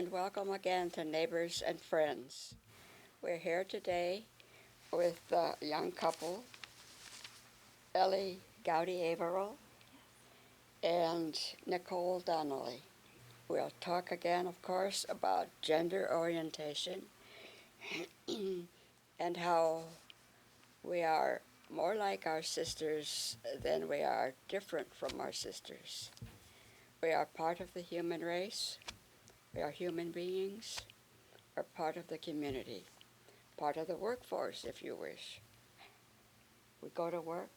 and welcome again to Neighbors and Friends. We're here today with a young couple, Ellie Goudie-Averill and Nicole Donnelly. We'll talk again, of course, about gender orientation and how we are more like our sisters than we are different from our sisters. We are part of the human race. We are human beings. We're part of the community, part of the workforce, if you wish. We go to work.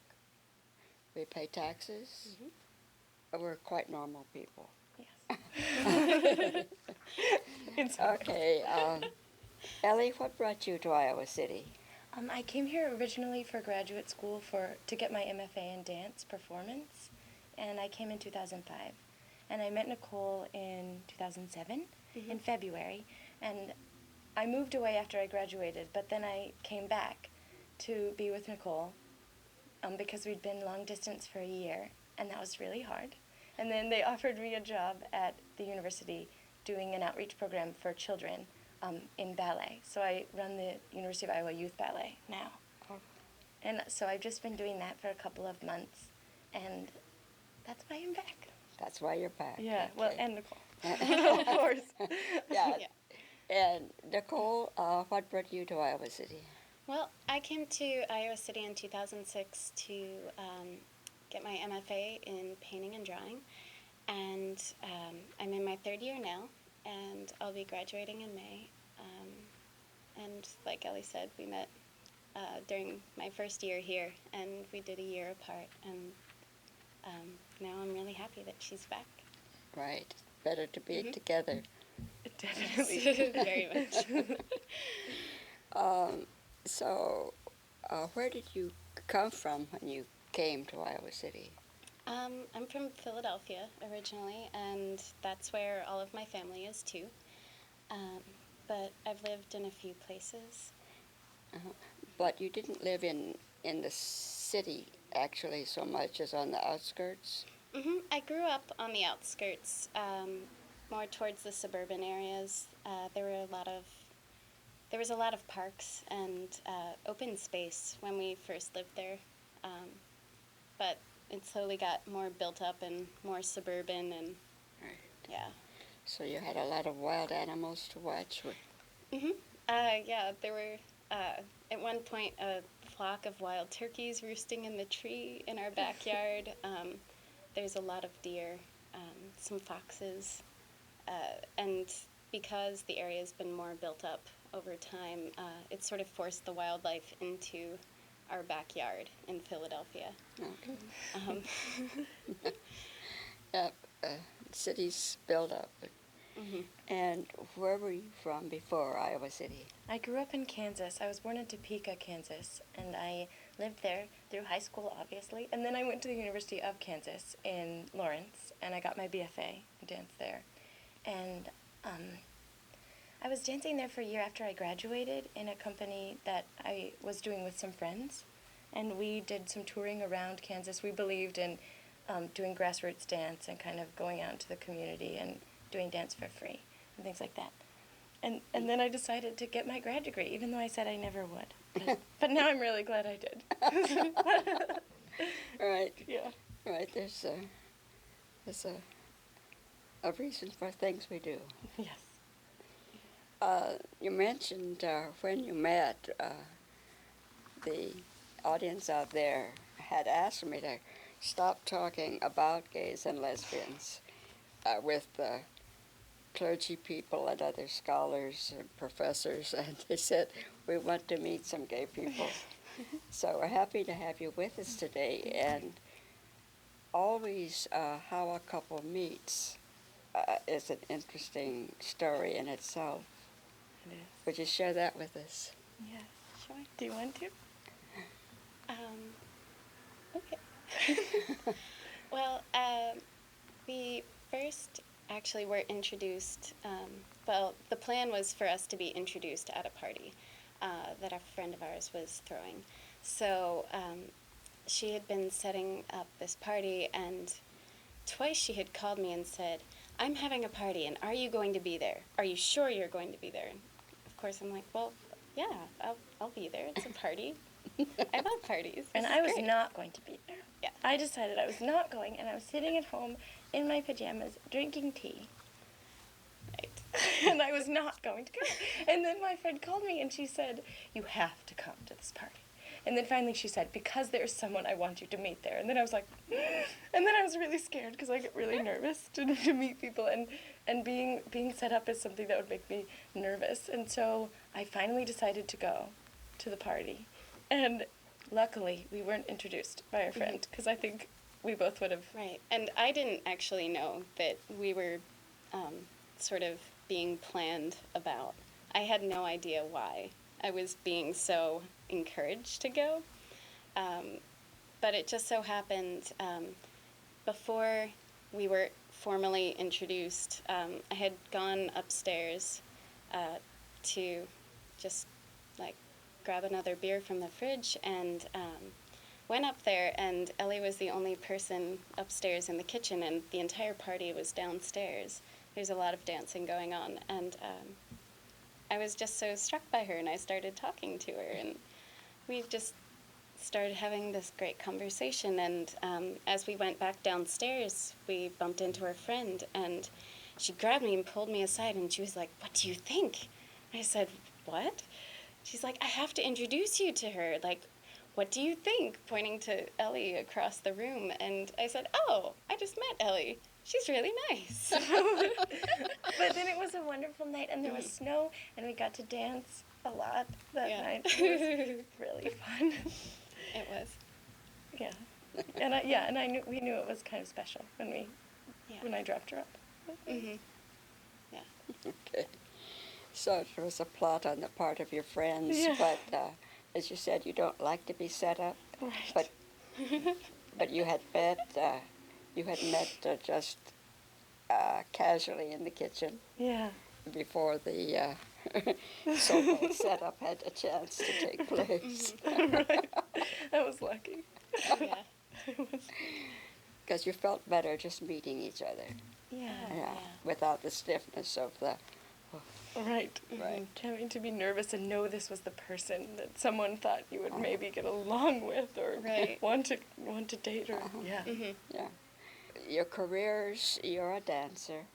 We pay taxes. We're quite normal people. Yes. Okay. Ellie, what brought you to Iowa City? I came here originally for graduate school to get my MFA in dance performance, and I came in 2005. And I met Nicole in 2007, in February, and I moved away after I graduated, but then I came back to be with Nicole because we'd been long distance for a year, and that was really hard. And then they offered me a job at the university doing an outreach program for children in ballet. So I run the University of Iowa Youth Ballet now. And so I've just been doing that for a couple of months, and that's why I'm back. That's why you're back. Yeah, okay. well, and Nicole, of course. Yeah. And Nicole, what brought you to Iowa City? Well, I came to Iowa City in 2006 to get my MFA in painting and drawing, and I'm in my third year now, and I'll be graduating in May. And like Ellie said, we met during my first year here, and we did a year apart, and now I'm really happy that she's back. Right. Better to be together. Definitely. Yes, very much. So, where did you come from when you came to Iowa City? I'm from Philadelphia originally, and that's where all of my family is too. But I've lived in a few places. But you didn't live in the city, actually, so much as on the outskirts? I grew up on the outskirts, more towards the suburban areas. There was a lot of parks and open space when we first lived there, but it slowly got more built up and more suburban, and Right. yeah. So you had a lot of wild animals to watch? Yeah, there were at one point a flock of wild turkeys roosting in the tree in our backyard. There's a lot of deer, some foxes, and because the area's been more built up over time, it sort of forced the wildlife into our backyard in Philadelphia. Okay. Yep. Cities build up. And where were you from before Iowa City? I grew up in Kansas. I was born in Topeka, Kansas, and I lived there through high school, obviously. And then I went to the University of Kansas in Lawrence, and I got my BFA in dance there. And I was dancing there for a year after I graduated in a company that I was doing with some friends. And we did some touring around Kansas. We believed in doing grassroots dance and kind of going out into the community and doing dance for free and things like that. And then I decided to get my grad degree, even though I said I never would. But now I'm really glad I did. Right. Yeah. Right. There's a reason for things we do. Yes. You mentioned when you met, the audience out there had asked me to stop talking about gays and lesbians with the clergy people and other scholars and professors, and they said, we want to meet some gay people. So we're happy to have you with us today, and always how a couple meets is an interesting story in itself. It is. Would you share that with us? Yeah. Sure. Do you want to? Okay. Well, we first actually were introduced, well, the plan was for us to be introduced at a party that a friend of ours was throwing. So she had been setting up this party, and twice she had called me and said, I'm having a party, and are you going to be there? Are you sure you're going to be there? And of course, I'm like, well, yeah, I'll be there. It's a party. I love parties. And This I is was great. not going to be there. Yeah. I decided I was not going, and I was sitting at home in my pajamas drinking tea. Right. And I was not going to go. And then my friend called me and she said, you have to come to this party. And then finally she said, because there's someone I want you to meet there. And then I was like, and then I was really scared because I get really nervous to meet people. And being set up is something that would make me nervous. And so I finally decided to go to the party. And luckily we weren't introduced by our friend because I think we both would have. Right. And I didn't actually know that we were sort of being planned about. I had no idea why I was being so encouraged to go. But it just so happened before we were formally introduced, I had gone upstairs to just like grab another beer from the fridge and went up there, and Ellie was the only person upstairs in the kitchen, and the entire party was downstairs. There's a lot of dancing going on, and I was just so struck by her, and I started talking to her, and we just started having this great conversation, and as we went back downstairs, we bumped into her friend, and she grabbed me and pulled me aside, and she was like, what do you think? I said, what? She's like, I have to introduce you to her, like, what do you think? Pointing to Ellie across the room, and I said, oh, I just met Ellie. She's really nice. But then it was a wonderful night, and there was snow, and we got to dance a lot that night. It was really fun. It was. Yeah, and we knew it was kind of special when I dropped her up. Mm-hmm. Yeah. Okay. So there was a plot on the part of your friends, Yeah. but as you said, you don't like to be set up. Right. But you had met just casually in the kitchen Yeah. before the so-called setup had a chance to take place. Right. I was lucky. Yeah. Because you felt better just meeting each other, Yeah. yeah, without the stiffness of the. Right. Right. Having to be nervous and know this was the person that someone thought you would maybe get along with or Right. want to date or yeah. Mm-hmm. Yeah. Your careers, you're a dancer,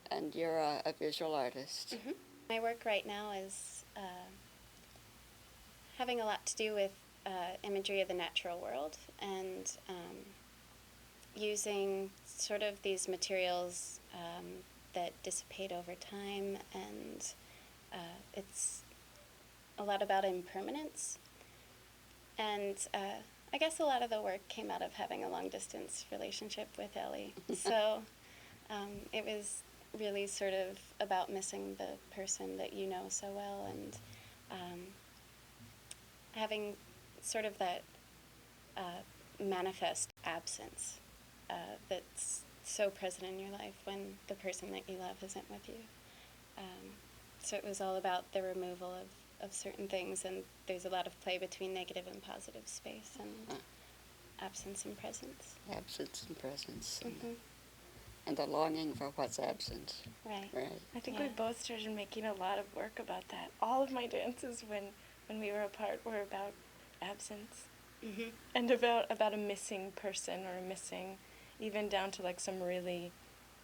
and you're a visual artist. Mm-hmm. My work right now is having a lot to do with imagery of the natural world and using sort of these materials that dissipate over time, and it's a lot about impermanence. And I guess a lot of the work came out of having a long-distance relationship with Ellie. So it was really sort of about missing the person that you know so well, and having sort of that manifest absence that's so present in your life when the person that you love isn't with you. So it was all about the removal of certain things, and there's a lot of play between negative and positive space, and absence and presence. Absence and presence, Mm-hmm. and the longing for what's absent. Right. Right. I think Yeah. we both started making a lot of work about that. All of my dances when we were apart were about absence Mm-hmm. and about a missing person or a missing, even down to like some really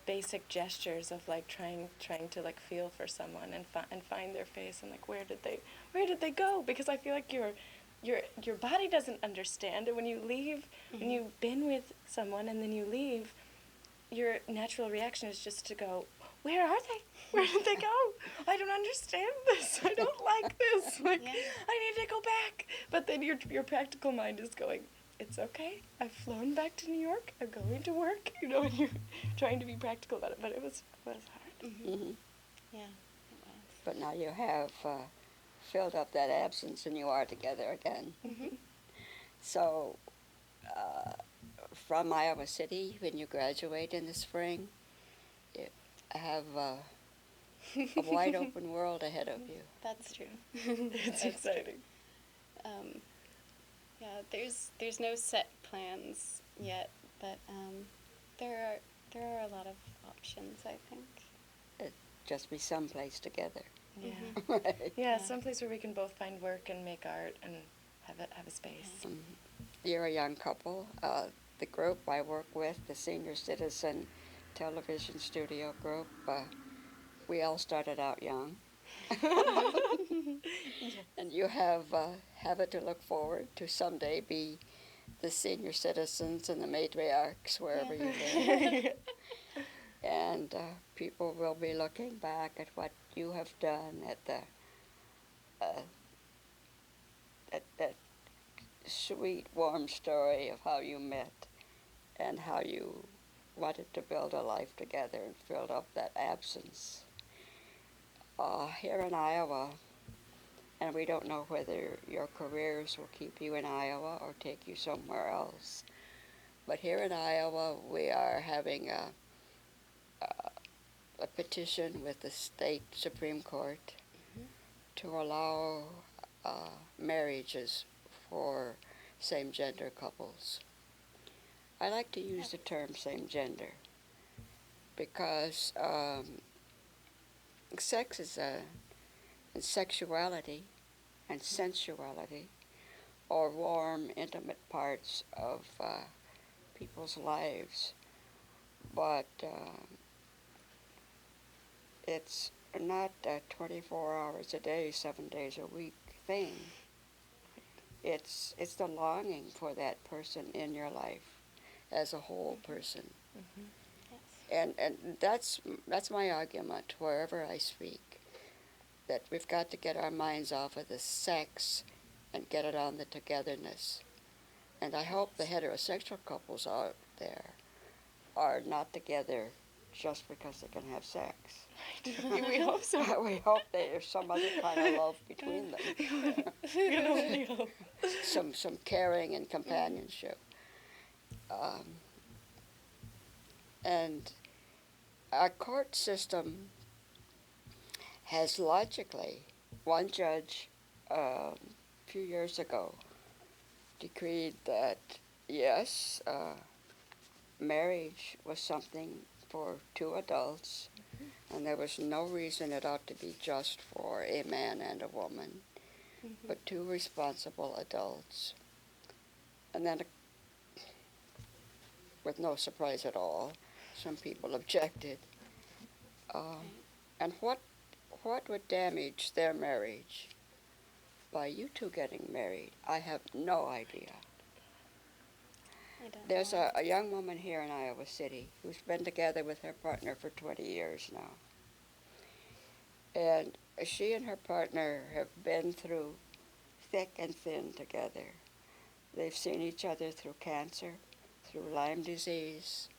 basic gestures of like trying to like feel for someone and find their face and like where did they go, because I feel like your body doesn't understand, and when you leave, when you've been with someone and then you leave, your natural reaction is just to go, where are they? Where did they go? I don't understand this. I don't like this. Like, Yeah. I need to go back. But then your practical mind is going, it's okay. I've flown back to New York. I'm going to work. You know, and you're trying to be practical about it. But it was hard. Mm-hmm. Mm-hmm. Yeah, it was. But now you have filled up that absence, and you are together again. Mm-hmm. So, from Iowa City, when you graduate in the spring, you have a wide open world ahead of you. That's true. It's That's exciting. Yeah, there's no set plans yet, but there There are a lot of options, I think. Just be someplace together. Yeah. Right. Yeah, someplace where we can both find work and make art and have a space. You're a young couple. The group I work with, the Senior Citizen Television Studio Group, we all started out young. And you have it to look forward to someday be the senior citizens and the matriarchs wherever you live. And people will be looking back at what you have done, at that sweet, warm story of how you met and how you wanted to build a life together and filled up that absence. Here in Iowa, and we don't know whether your careers will keep you in Iowa or take you somewhere else. But here in Iowa, we are having a petition with the state Supreme Court to allow marriages for same-gender couples. I like to use the term same-gender because sex is and sexuality and sensuality are warm, intimate parts of people's lives, but it's not a 24 hours a day, 7 days a week thing. It's the longing for that person in your life as a whole person. And that's my argument wherever I speak, that we've got to get our minds off of the sex and get it on the togetherness. And I hope the heterosexual couples out there are not together just because they can have sex. We hope so. We hope there's some other kind of love between them. We can only hope. Some caring and companionship. And our court system has logically, one judge a few years ago decreed that, yes, marriage was something for two adults, and there was no reason it ought to be just for a man and a woman, but two responsible adults. And then, with no surprise at all, some people objected. And what would damage their marriage by you two getting married? I have no idea. I don't There's know. a young woman here in Iowa City who's been together with her partner for 20 years now. And she and her partner have been through thick and thin together. They've seen each other through cancer, through Lyme disease.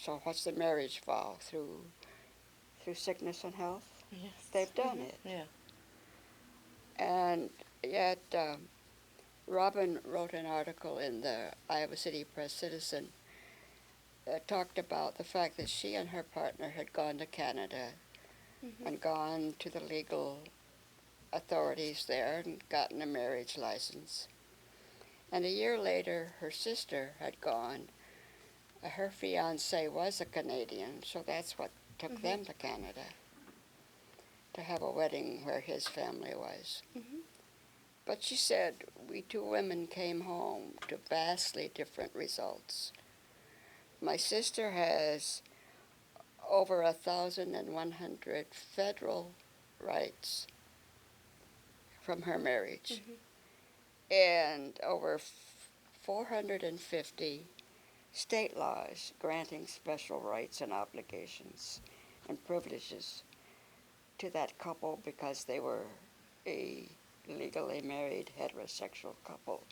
So what's the marriage vow? Through sickness and health? Yes. They've done it. Yeah. And yet, Robin wrote an article in the Iowa City Press Citizen that talked about the fact that she and her partner had gone to Canada and gone to the legal authorities there and gotten a marriage license. And a year later, her sister had gone. Her fiance was a Canadian, so that's what took them to Canada, to have a wedding where his family was. But she said, we two women came home to vastly different results. My sister has over 1,100 federal rights from her marriage, and over 450 state laws granting special rights and obligations and privileges to that couple because they were a legally married heterosexual couple.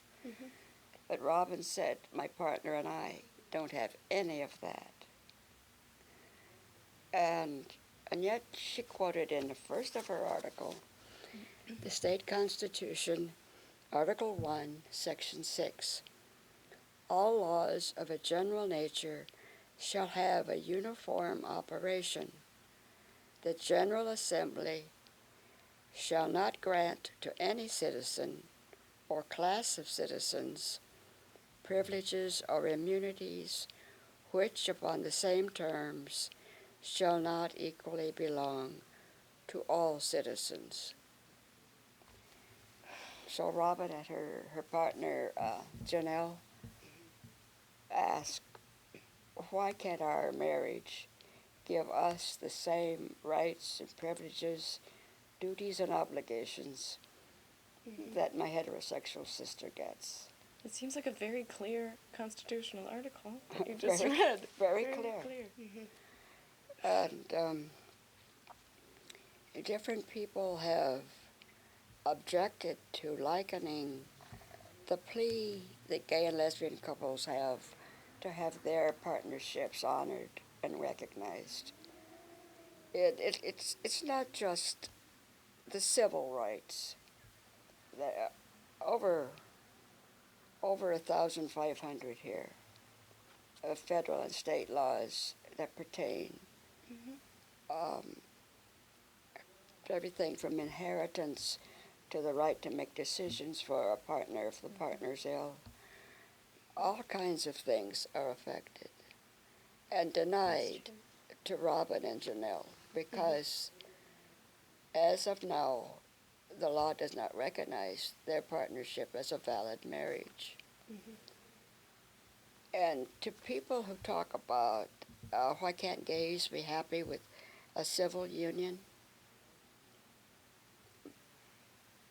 But Robin said, my partner and I don't have any of that. And yet she quoted in the first of her article the state constitution, Article 1, Section 6. All laws of a general nature shall have a uniform operation. The General Assembly shall not grant to any citizen or class of citizens privileges or immunities which upon the same terms shall not equally belong to all citizens. So Robin and her partner, Janelle, asked, why can't our marriage give us the same rights and privileges, duties and obligations that my heterosexual sister gets? It seems like a very clear constitutional article that you just Very- read. very clear. And different people have objected to likening the plea that gay and lesbian couples have to have their partnerships honored and recognized. It's not just the civil rights. There are over 1,500 here of federal and state laws that pertain to everything from inheritance to the right to make decisions for a partner if the partner's ill. All kinds of things are affected and denied to Robin and Janelle because as of now, the law does not recognize their partnership as a valid marriage. And to people who talk about why can't gays be happy with a civil union,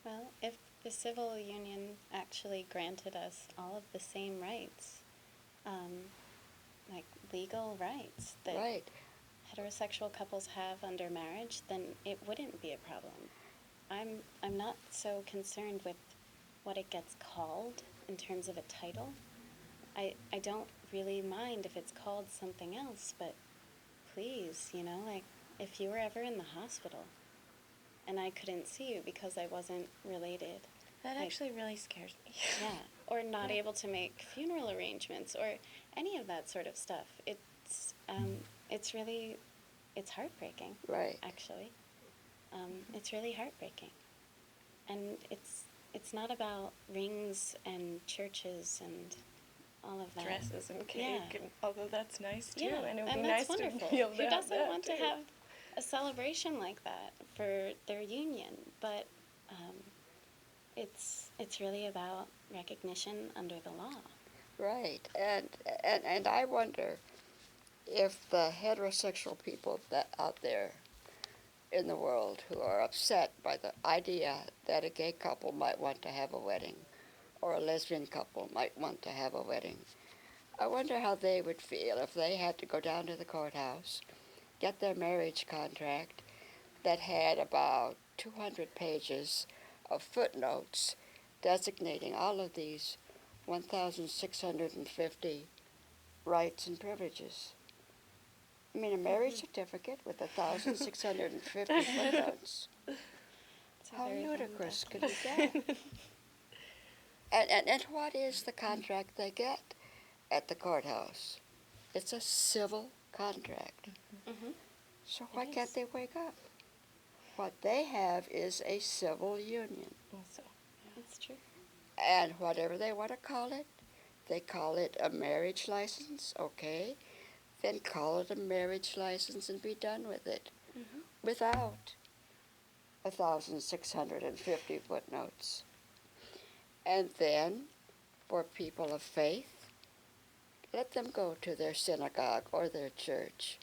Well, if the civil union actually granted us all of the same rights, like legal rights that right? heterosexual couples have under marriage, then it wouldn't be a problem. I'm not so concerned with what it gets called in terms of a title. I don't really mind if it's called something else, but please, like if you were ever in the hospital and I couldn't see you because I wasn't related. That actually really scares me. Yeah, or not able to make funeral arrangements or any of that sort of stuff. It's really, it's heartbreaking. Right. Actually, it's really heartbreaking, and it's not about rings and churches and all of that. Dresses and cake, Yeah. and although that's nice too, Yeah, and it would and be that's nice wonderful. to be able to Who have doesn't that want too. to have a celebration like that for their union? But it's really about recognition under the law. Right, and I wonder if the heterosexual people that out there in the world who are upset by the idea that a gay couple might want to have a wedding or a lesbian couple might want to have a wedding, I wonder how they would feel if they had to go down to the courthouse, get their marriage contract that had about 200 pages of footnotes designating all of these 1,650 rights and privileges. I mean, a marriage certificate with 1,650 footnotes. It's a How very long ludicrous could document. you get? And what is the contract they get at the courthouse? It's a civil contract. Mhm. So why It can't is. they wake up? What they have is a civil union. Also, That's true. And whatever they want to call it, they call it a marriage license, okay? Then call it a marriage license and be done with it. Mhm. Without 1,650 footnotes. And then, for people of faith, let them go to their synagogue or their church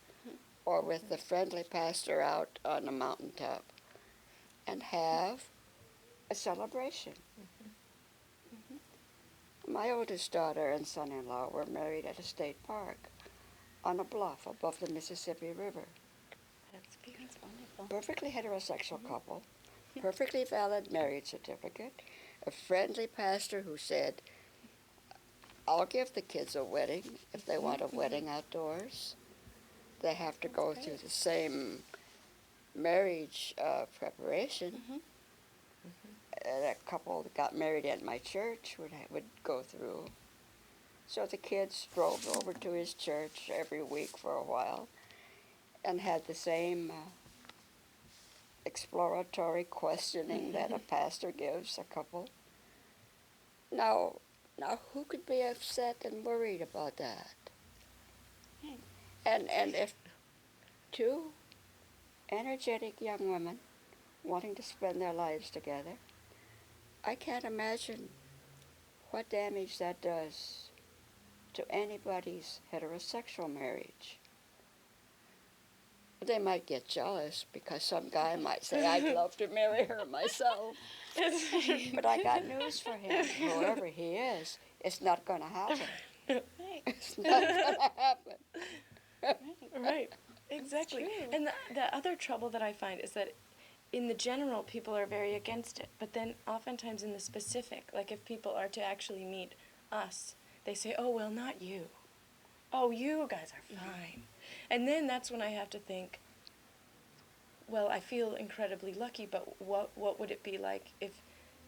or with the friendly pastor out on a mountaintop and have a celebration. My oldest daughter and son-in-law were married at a state park on a bluff above the Mississippi River. that's beautiful. That's wonderful. Perfectly heterosexual couple, perfectly valid marriage certificate, a friendly pastor who said, I'll give the kids a wedding if they want a wedding outdoors. They have to go through the same marriage preparation that a couple that got married at my church would go through. So the kids drove over to his church every week for a while and had the same exploratory questioning that a pastor gives a couple. Now, who could be upset and worried about that? Right. And if two energetic young women wanting to spend their lives together, I can't imagine what damage that does to anybody's heterosexual marriage. They might get jealous because some guy might say, I'd love to marry her myself. But I got news for him. Whoever he is, it's not going to happen. Right. It's not going to happen. Right, exactly. true. And the other trouble that I find is that in the general, people are very against it. But then oftentimes in the specific, like if people are to actually meet us, they say, oh, well, not you. Oh, you guys are fine. And then that's when I have to think, well, I feel incredibly lucky, but what would it be like if,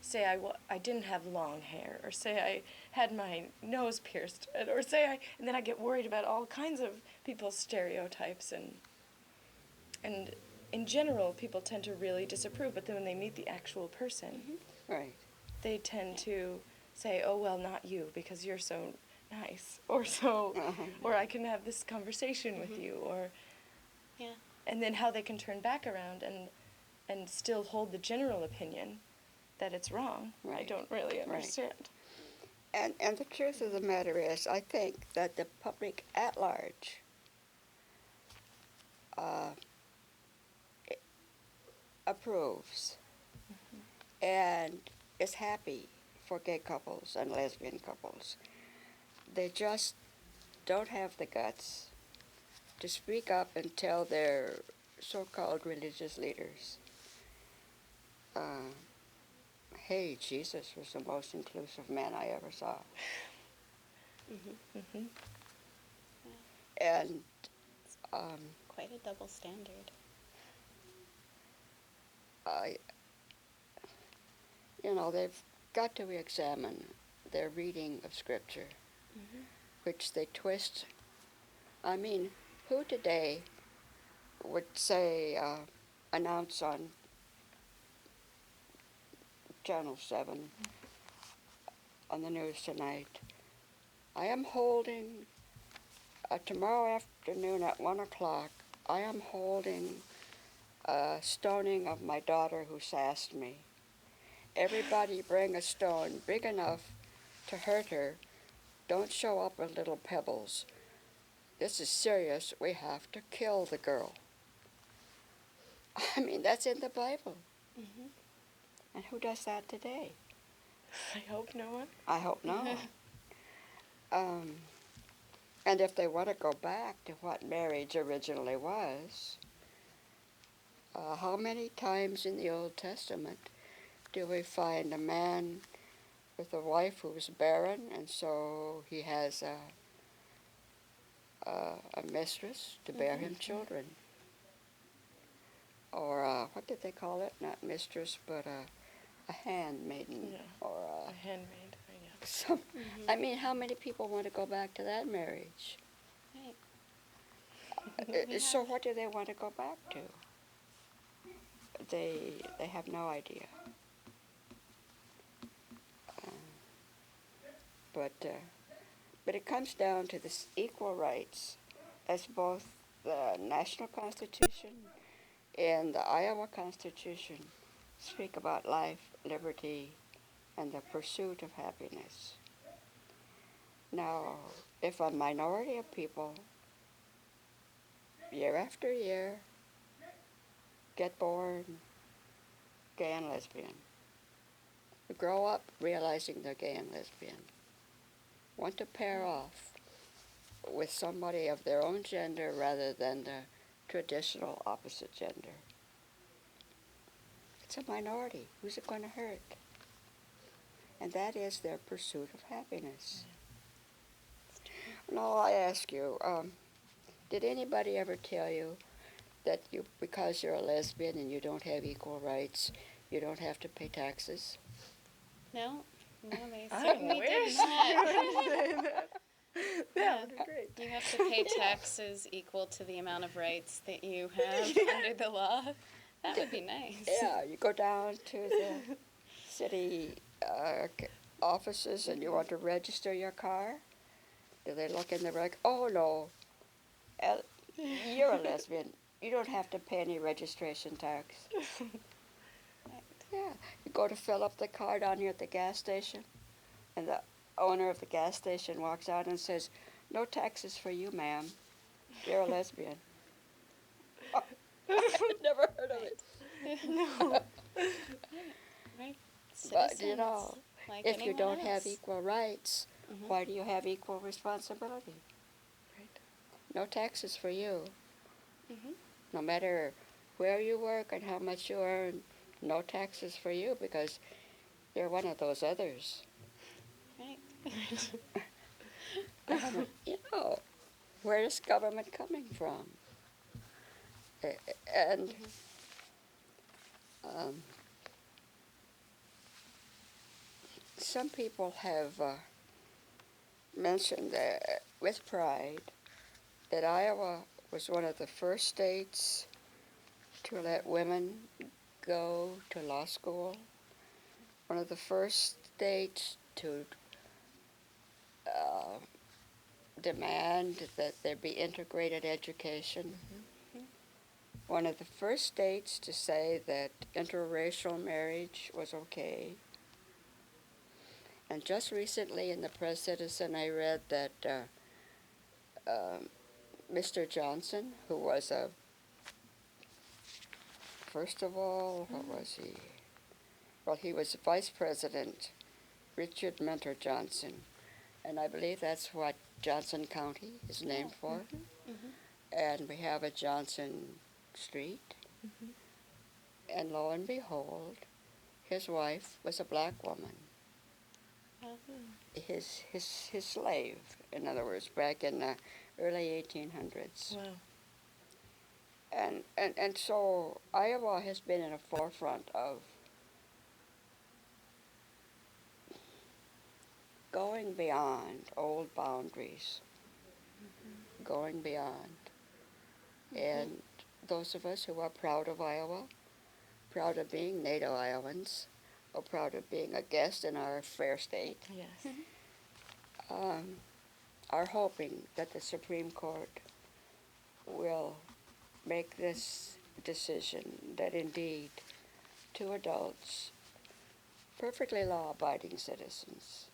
say, I didn't have long hair, or say I had my nose pierced, or say and then I get worried about all kinds of people's stereotypes, and in general, people tend to really disapprove, but then when they meet the actual person, Right. they tend to say, oh, well, not you, because you're so nice, or so, or I can have this conversation with you, or, Yeah. and then how they can turn back around and still hold the general opinion that it's wrong. I Right. don't really Right. understand. And the truth of the matter is, I think that the public at large uh, approves and is happy for gay couples and lesbian couples. They just don't have the guts to speak up and tell their so-called religious leaders, hey, Jesus was the most inclusive man I ever saw. And Quite a double standard. I, they've got to examine their reading of Scripture, which they twist. I mean, who today would say, announce on Channel 7 on the news tonight, I am holding, tomorrow afternoon at 1 o'clock, I am holding a stoning of my daughter who sassed me. Everybody bring a stone big enough to hurt her. Don't show up with little pebbles. This is serious. We have to kill the girl. I mean, that's in the Bible. And who does that today? I hope no one. I hope not. And if they want to go back to what marriage originally was, how many times in the Old Testament do we find a man with a wife who's barren, and so he has a mistress to bear him children? Or what did they call it? Not mistress, but a handmaiden. Yeah. Or A handmaid. Yeah. some. I mean, how many people want to go back to that marriage? Right. So what do they want to go back to? They have no idea. But it comes down to this equal rights, as both the National Constitution and the Iowa Constitution speak about life, liberty, and the pursuit of happiness. Now, if a minority of people, year after year, get born gay and lesbian, grow up realizing they're gay and lesbian, want to pair off with somebody of their own gender rather than the traditional opposite gender, it's a minority. Who's it going to hurt? And that is their pursuit of happiness. Now, I ask you, did anybody ever tell you that because you're a lesbian and you don't have equal rights, you don't have to pay taxes? No, they I certainly wish did not. you would say that. That would be great. You have to pay taxes equal to the amount of rights that you have under the law. That would be nice. Yeah, you go down to the city offices and you want to register your car. Do they look in the reg? Oh, no. You're a lesbian. You don't have to pay any registration tax. Yeah, you go to fill up the car down here at the gas station, and the owner of the gas station walks out and says, "No taxes for you, ma'am. You're a lesbian." Oh, I've never heard of it. No. Right. But you know, Citizens, like if you anyone don't have else. equal rights, Mhm. why do you have equal responsibility? Right. No taxes for you. Mhm. No matter where you work and how much you earn, no taxes for you because you're one of those others. Right. You know, where is government coming from? And um, some people have mentioned with pride that Iowa was one of the first states to let women go to law school, one of the first states to uh, demand that there be integrated education, one of the first states to say that interracial marriage was okay. And just recently in the Press Citizen, I read that Mr. Johnson, who was first of all, what was he? Well, he was Vice President Richard Mentor Johnson, and I believe that's what Johnson County is named for. Mhm. And we have a Johnson Street, and lo and behold, his wife was a black woman. His slave, in other words, back in the early 1800s. Wow. And so Iowa has been in the forefront of going beyond old boundaries, going beyond. And those of us who are proud of Iowa, proud of being native Iowans, or proud of being a guest in our fair state, Yes. um, are hoping that the Supreme Court will make this decision that indeed two adults, perfectly law-abiding citizens,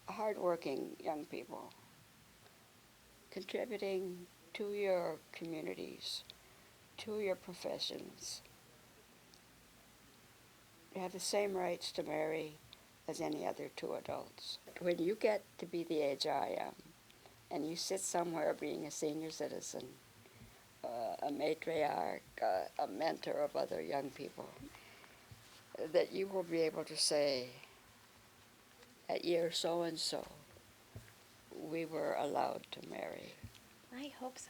hardworking young people, contributing to your communities, to your professions, have the same rights to marry as any other two adults. When you get to be the age I am, and you sit somewhere being a senior citizen, a matriarch, a mentor of other young people, that you will be able to say, at year so and so, we were allowed to marry. I hope so.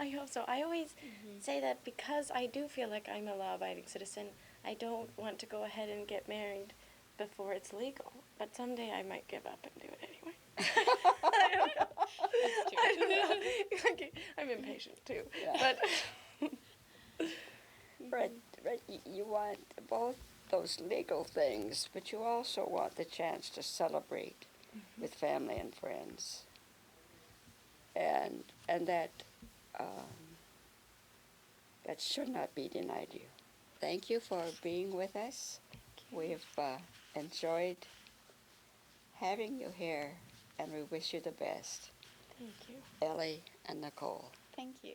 I hope so. I always say that because I do feel like I'm a law-abiding citizen, I don't want to go ahead and get married before it's legal. But someday I might give up and do it anyway. I don't know. That's true. I don't know. I'm impatient too. Yeah. But Right, you want both those legal things, but you also want the chance to celebrate with family and friends. And that should not be denied you. Thank you for being with us. We've enjoyed having you here, and we wish you the best. thank you. Ellie and Nicole. Thank you.